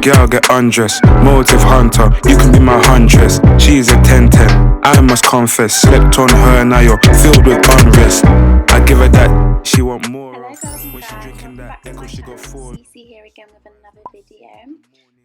girl, get undressed. Motive hunter, you can be my huntress. She's a 10-10, I must confess. Slept on her, now you're filled with unrest. I give her that, she want more. Hello girls and when she guys, drinking welcome that back to echo, my she got channel. four. Cece here again with another video.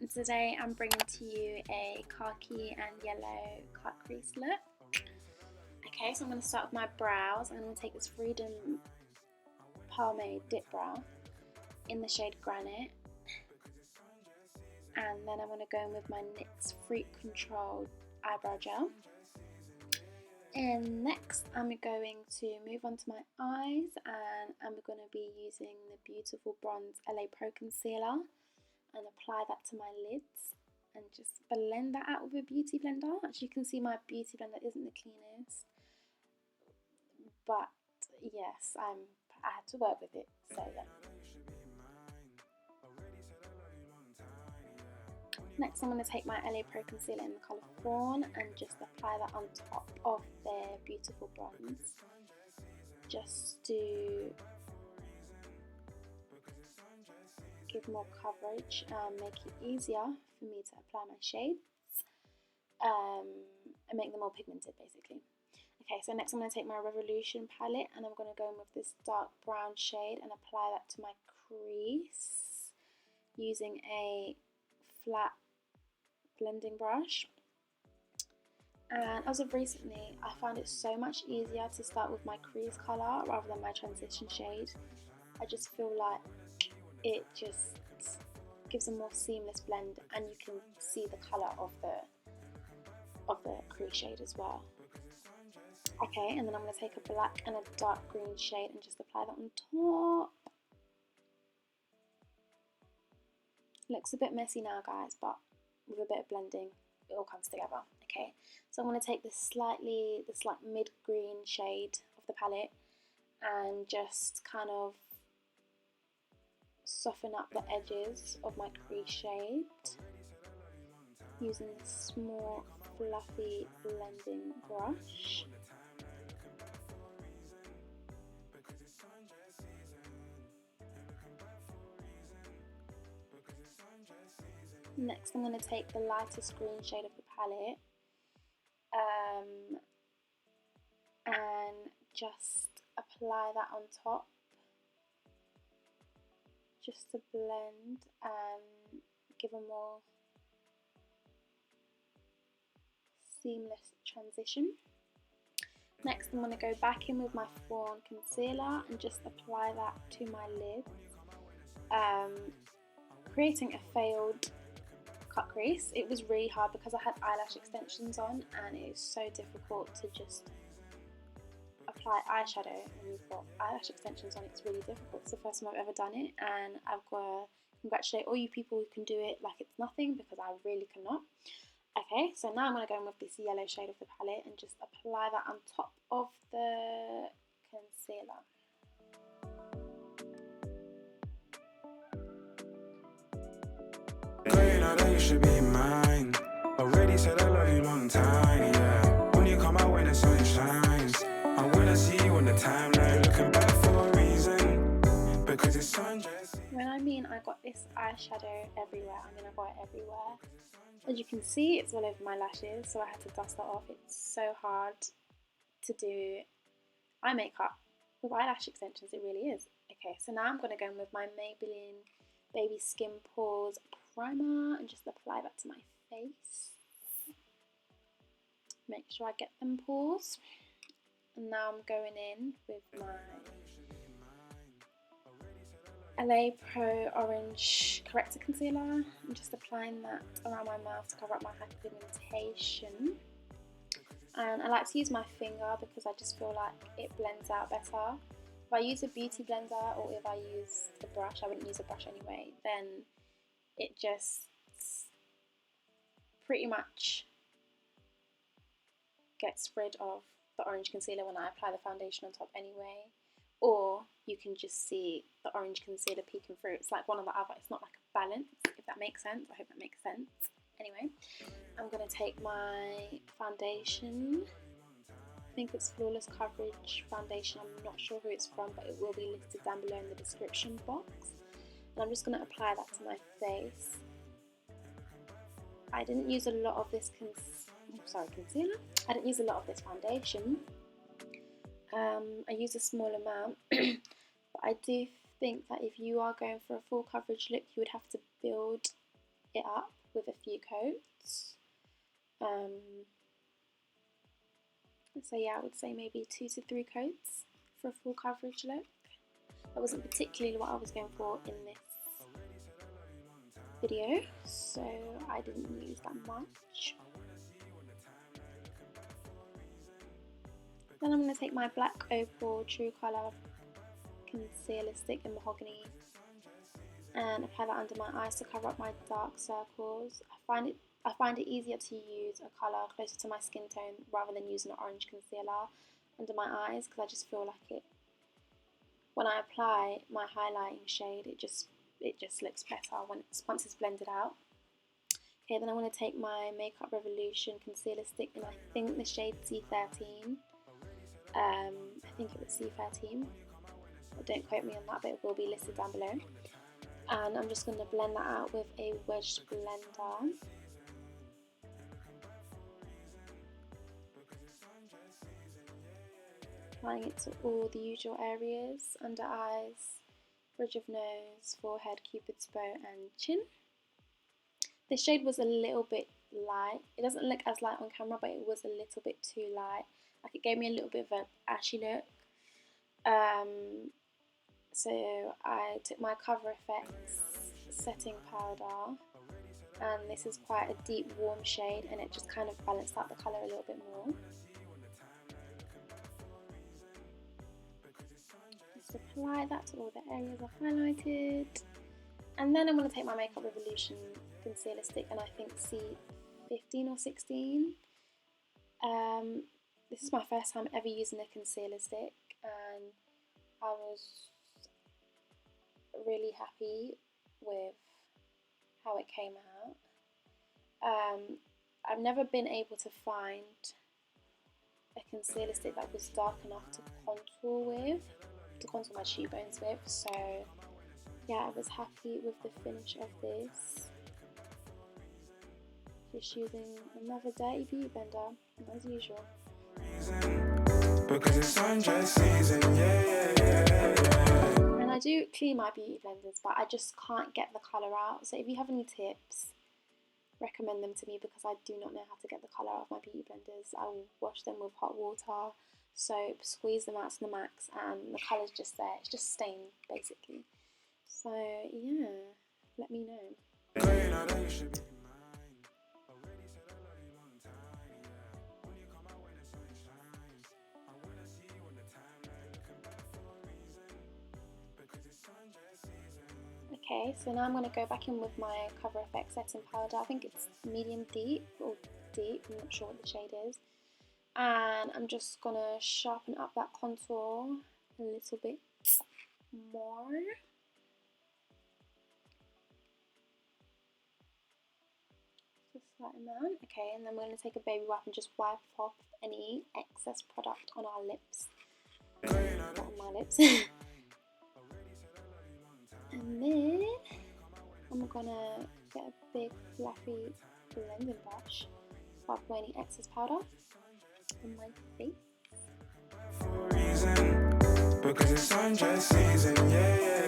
And today I'm bringing to you a khaki and yellow cut crease look. Okay, so I'm going to start with my brows. I'm going to take this Freedom Pomade Dip Brow in the shade Granite. And then I'm going to go in with my NYX Control eyebrow gel. And next I'm going to move on to my eyes, and I'm going to be using the beautiful bronze LA Pro concealer and apply that to my lids and just blend that out with a beauty blender. As you can see, my beauty blender isn't the cleanest, but yes, I had to work with it, so yeah. Next I'm going to take my LA Pro concealer in the colour Fawn and just apply that on top of their beautiful bronze, just to give more coverage and make it easier for me to apply my shades and make them more pigmented basically. Okay, so next I'm going to take my Revolution palette and I'm going to go in with this dark brown shade and apply that to my crease using a flat blending brush. And as of recently, I find it so much easier to start with my crease colour rather than my transition shade. I just feel like it just gives a more seamless blend, and you can see the colour of the crease shade as well. Okay, and then I'm going to take a black and a dark green shade and just apply that on top. Looks a bit messy now guys, but with a bit of blending it all comes together. Okay, so I'm going to take this like mid-green shade of the palette and just kind of soften up the edges of my crease shade using this small fluffy blending brush. Next I'm going to take the lightest green shade of the palette and just apply that on top, just to blend and give a more seamless transition. Next I'm going to go back in with my Fawn concealer and just apply that to my lids, creating a failed cut crease. It was really hard because I had eyelash extensions on, and it is so difficult to just apply eyeshadow when you've got eyelash extensions on. It's really difficult. It's the first time I've ever done it, and I've got to congratulate all you people who can do it like it's nothing, because I really cannot. Okay, so now I'm going to go in with this yellow shade of the palette and just apply that on top of the concealer. Girl, you know that you should be mine. Already said I love you long time, yeah. When you come out when the sun shines, I wanna see you on the timeline, looking back for a reason, because it's sundress. When I mean I got this eyeshadow everywhere, I mean I got it everywhere. As you can see, it's all over my lashes, so I had to dust that off. It's so hard to do eye makeup with eyelash extensions, it really is. Okay, so now I'm going to go in with my Maybelline Baby Skin Pores primer and just apply that to my face. Make sure I get them pores. And now I'm going in with my LA Pro Orange Corrector Concealer. I'm just applying that around my mouth to cover up my hyperpigmentation. And I like to use my finger because I just feel like it blends out better. If I use a beauty blender or if I use the brush, I wouldn't use a brush anyway, then it just pretty much gets rid of the orange concealer when I apply the foundation on top anyway. Or you can just see the orange concealer peeking through. It's like one or the other. It's not like a balance, if that makes sense. I hope that makes sense. Anyway, I'm going to take my foundation. I think it's Flawless Coverage foundation. I'm not sure who it's from, but it will be listed down below in the description box. And I'm just going to apply that to my face. I didn't use a lot of this concealer. I didn't use a lot of this foundation. I used a small amount, but I do think that if you are going for a full coverage look, you would have to build it up with a few coats. So yeah, I would say maybe 2 to 3 coats for a full coverage look. That wasn't particularly what I was going for in this video, so I didn't use that much. Then I'm going to take my black Opal True Colour concealer stick in Mahogany and apply that under my eyes to cover up my dark circles. I find it easier to use a colour closer to my skin tone rather than using an orange concealer under my eyes, because I just feel like when I apply my highlighting shade, it just looks better once it's blended out. Okay, then I want to take my Makeup Revolution concealer stick in, I think, the shade C13. I think it was C13. Don't quote me on that, but it will be listed down below. And I'm just going to blend that out with a wedged blender. Applying it to all the usual areas: under eyes, bridge of nose, forehead, cupid's bow and chin. This shade was a little bit light. It doesn't look as light on camera, but it was a little bit too light. Like, it gave me a little bit of an ashy look. So I took my Cover FX setting powder, and this is quite a deep warm shade, and it just kind of balanced out the colour a little bit more. Just apply that to all the areas I've highlighted. And then I'm going to take my Makeup Revolution concealer stick, and I think C15 or 16. This is my first time ever using a concealer stick, and I was really happy with how it came out. I've never been able to find a concealer stick that was dark enough to contour my cheekbones with, so yeah, I was happy with the finish of this. Just using another dirty beauty blender, as usual. Because it's sundress season, yeah. And I do clean my beauty blenders, but I just can't get the colour out. So if you have any tips, recommend them to me, because I do not know how to get the colour out of my beauty blenders. I will wash them with hot water, soap, squeeze them out to the max, and the colour's just there. It's just stained, basically. So yeah, let me know. Okay, so now I'm going to go back in with my Cover FX setting powder. I think it's medium deep or deep, I'm not sure what the shade is. And I'm just going to sharpen up that contour a little bit more. Just a slight amount. Okay, and then we're going to take a baby wipe and just wipe off any excess product on our lips. Not on my lips. And then I'm gonna get a big fluffy blending brush, wipe away any excess powder on my face. Because it's sundress season, yeah.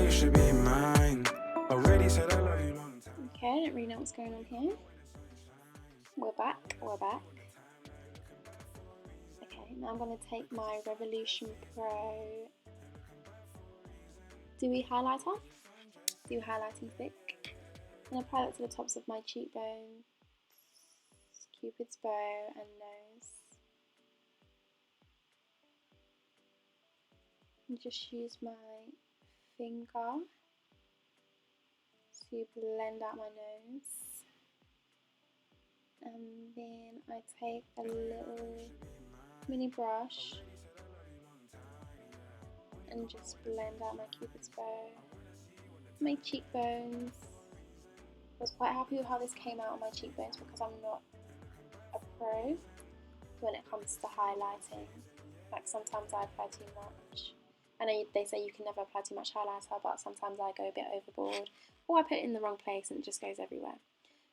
Should be mine. Already said I love you long time. Okay, I don't really know what's going on here. We're back. Okay, now I'm going to take my Revolution Pro dewy highlighting stick, and apply that to the tops of my cheekbones, cupid's bow and nose. And just use my finger to blend out my nose, and then I take a little mini brush and just blend out my cupid's bow, my cheekbones. I was quite happy with how this came out on my cheekbones because I'm not a pro when it comes to highlighting. Like sometimes I apply too much. I know they say you can never apply too much highlighter, but sometimes I go a bit overboard, or I put it in the wrong place and it just goes everywhere.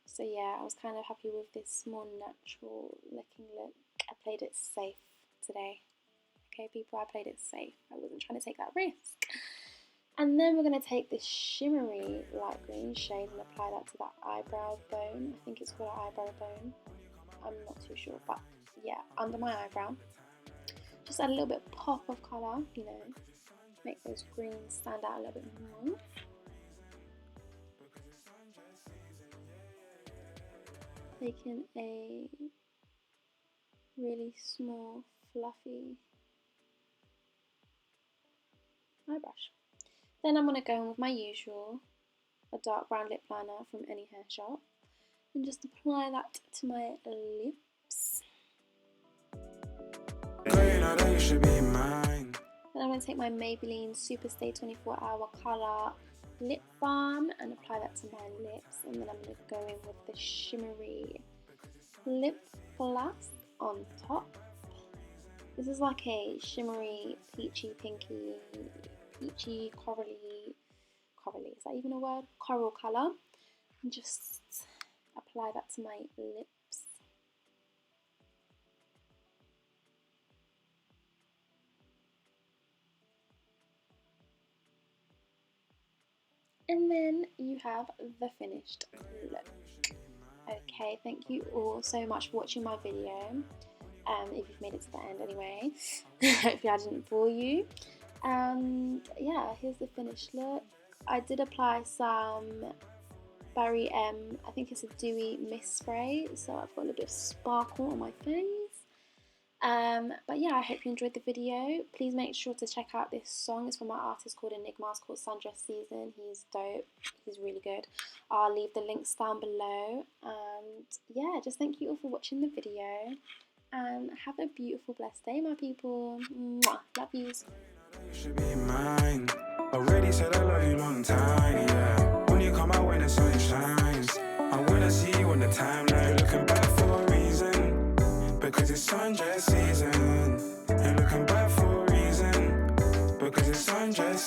So yeah, I was kind of happy with this more natural looking look. I played it safe today. Okay, people, I played it safe. I wasn't trying to take that risk. And then we're going to take this shimmery light green shade and apply that to that eyebrow bone. I think it's called an eyebrow bone. I'm not too sure, but yeah, under my eyebrow. Just add a little bit of pop of colour, you know, make those greens stand out a little bit more. Taking a really small, fluffy eye brush. Then I'm going to go in with my usual, a dark brown lip liner from any hair shop, and just apply that to my lips. Then I'm going to take my Maybelline Superstay 24-Hour Colour Lip Balm and apply that to my lips, and then I'm going to go in with the shimmery lip gloss on top. This is like a shimmery, peachy, pinky, peachy, corally, is that even a word? Coral colour. And just apply that to my lips. And then you have the finished look. Okay, thank you all so much for watching my video. If you've made it to the end anyway. Hopefully I didn't bore you. And yeah, here's the finished look. I did apply some Barry M, I think it's a dewy mist spray, so I've got a little bit of sparkle on my face. But yeah, I hope you enjoyed the video. Please make sure to check out this song. It's from my artist called Enigma. It's called Sundress Season. He's dope. He's really good. I'll leave the links down below. And yeah, just thank you all for watching the video. And have a beautiful, blessed day, my people. Mwah. Love yous. You should be mine. Already said I love you long time, yeah. When you come out when the sun shines, I wanna see you on the timeline. Looking back for a reason, because it's sundress season. You're looking back for a reason, because it's sundress